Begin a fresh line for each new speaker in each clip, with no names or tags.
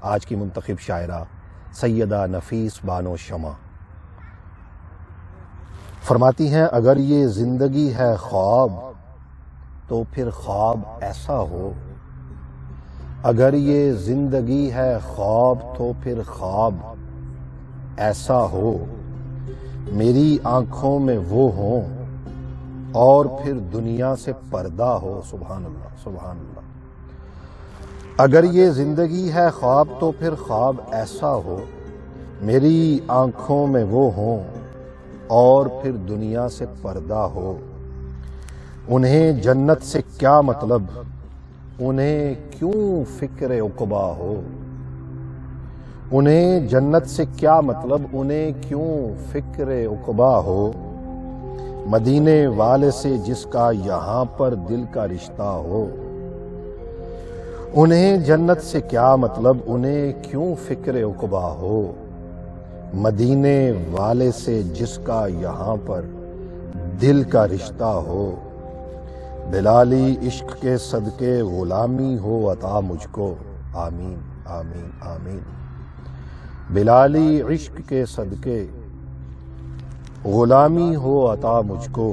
آج کی منتخب شاعرہ سیدہ نفیس بانو شمع فرماتی ہیں، اگر یہ زندگی ہے خواب تو پھر خواب ایسا ہو، اگر یہ زندگی ہے خواب تو پھر خواب ایسا ہو، میری آنکھوں میں وہ ہوں اور پھر دنیا سے پردہ ہو۔ سبحان اللہ، سبحان اللہ۔ اگر یہ زندگی ہے خواب تو پھر خواب ایسا ہو، میری آنکھوں میں وہ ہوں اور پھر دنیا سے پردہ ہو۔ انہیں جنت سے کیا مطلب، انہیں کیوں فکر عقبا ہو، انہیں جنت سے کیا مطلب، انہیں کیوں فکر عقبا ہو، مدینے والے سے جس کا یہاں پر دل کا رشتہ ہو۔ انہیں جنت سے کیا مطلب، انہیں کیوں فکر عقبا ہو، مدینے والے سے جس کا یہاں پر دل کا رشتہ ہو۔ بلالی عشق کے صدقے غلامی ہو عطا مجھ کو، آمین آمین آمین۔ بلالی عشق کے صدقے غلامی ہو عطا مجھ کو،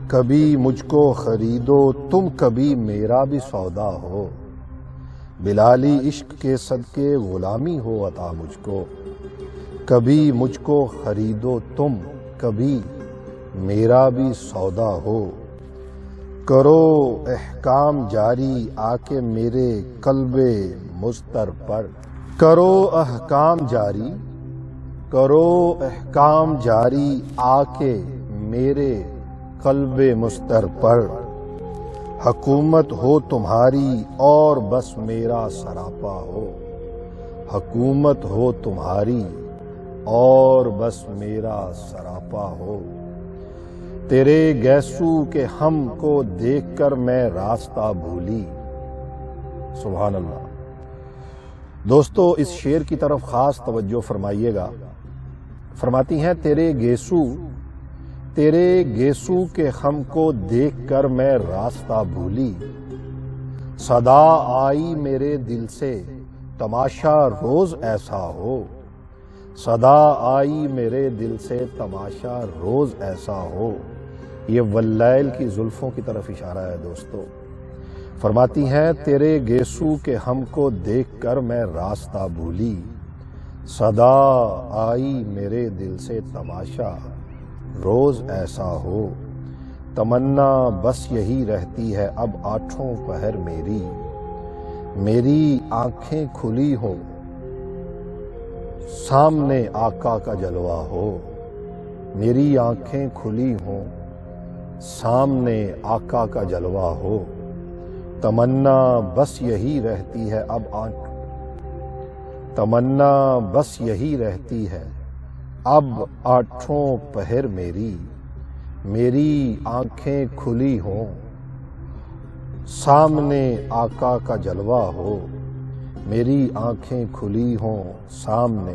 کبھی مجھ کو خریدو تم کبھی میرا بھی سودا ہو۔ بلالی عشق کے صدقے غلامی ہو عطا مجھ کو، کبھی مجھ کو خریدو تم کبھی میرا بھی سودا ہو۔ کرو احکام جاری آ کے میرے قلب مضطر پر، کرو احکام جاری، کرو احکام جاری آ کے میرے قلب مضطر پر۔ حکومت ہو تمہاری اور بس میرا سراپا ہو، حکومت ہو تمہاری اور بس میرا سراپا ہو۔ تیرے گیسو کے ہم کو دیکھ کر میں راستہ بھولی۔ سبحان اللہ۔ دوستو اس شعر کی طرف خاص توجہ فرمائیے گا۔ فرماتی ہیں، تیرے گیسو کے ہم کو دیکھ کر میں راستہ بھولی، صدا آئی میرے دل سے تماشا روز ایسا ہو، صدا آئی میرے دل سے تماشا روز ایسا ہو۔ یہ واللیل کی زلفوں کی طرف اشارہ ہے دوستو۔ فرماتی ہیں، تیرے گیسو کے ہم کو دیکھ کر میں راستہ بھولی، صدا آئی میرے دل سے تماشا روز ایسا ہو۔ تمنا بس یہی رہتی ہے اب آٹھوں پہر میری، میری آنکھیں کھلی ہو سامنے آقا کا جلوہ ہو، میری آنکھیں کھلی ہوں سامنے آقا کا جلوہ ہو۔ تمنا بس یہی رہتی ہے اب تمنا بس یہی رہتی ہے اب آٹھوں پہر میری، میری آنکھیں کھلی ہوں سامنے آقا کا جلوہ ہو، میری آنکھیں کھلی ہوں سامنے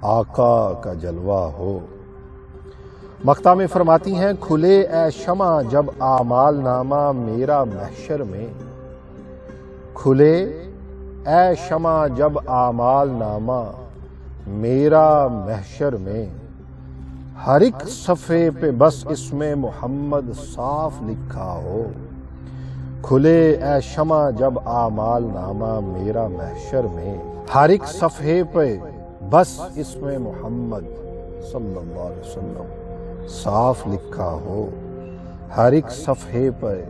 آقا کا جلوہ ہو۔ مقطع میں فرماتی ہیں، کھلے اے شمع جب اعمال نامہ میرا محشر میں، کھلے اے شمع جب اعمال نامہ میرا محشر میں، ہر ایک صفحے پہ بس اسم محمد صاف لکھا ہو۔ کھلے اے شمع جب اعمال نامہ میرا محشر میں، ہر ایک صفحے پہ بس اسم محمد صلی اللہ علیہ وسلم صاف لکھا ہو، ہر ایک صفحے پہ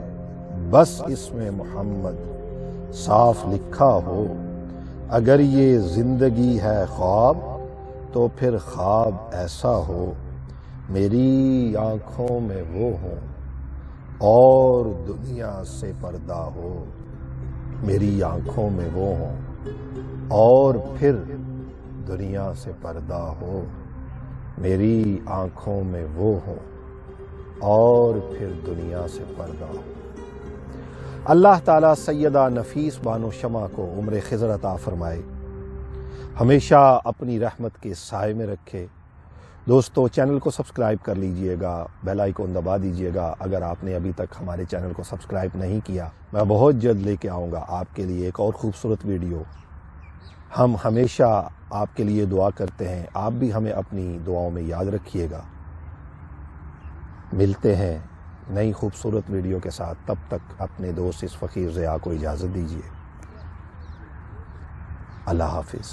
بس اسم محمد صاف لکھا ہو۔ اگر یہ زندگی ہے خواب تو پھر خواب ایسا ہو، میری آنکھوں میں وہ ہوں اور دنیا سے پردہ ہو، میری آنکھوں میں وہ ہوں اور پھر دنیا سے پردہ ہو، میری آنکھوں میں وہ ہوں اور پھر دنیا سے پردہ ہو۔ اللہ تعالیٰ سیدہ نفیس بانو شمع کو عمر خضر عطا فرمائے، ہمیشہ اپنی رحمت کے سائے میں رکھے۔ دوستو چینل کو سبسکرائب کر لیجئے گا، بیل آئیکن دبا دیجئے گا۔ اگر آپ نے ابھی تک ہمارے چینل کو سبسکرائب نہیں کیا، میں بہت جلد لے کے آؤں گا آپ کے لیے ایک اور خوبصورت ویڈیو۔ ہم ہمیشہ آپ کے لیے دعا کرتے ہیں، آپ بھی ہمیں اپنی دعاؤں میں یاد رکھیے گا۔ ملتے ہیں نئی خوبصورت ویڈیو کے ساتھ، تب تک اپنے دوست اس فقیر ضیاء کو اجازت دیجیے۔ اللہ حافظ۔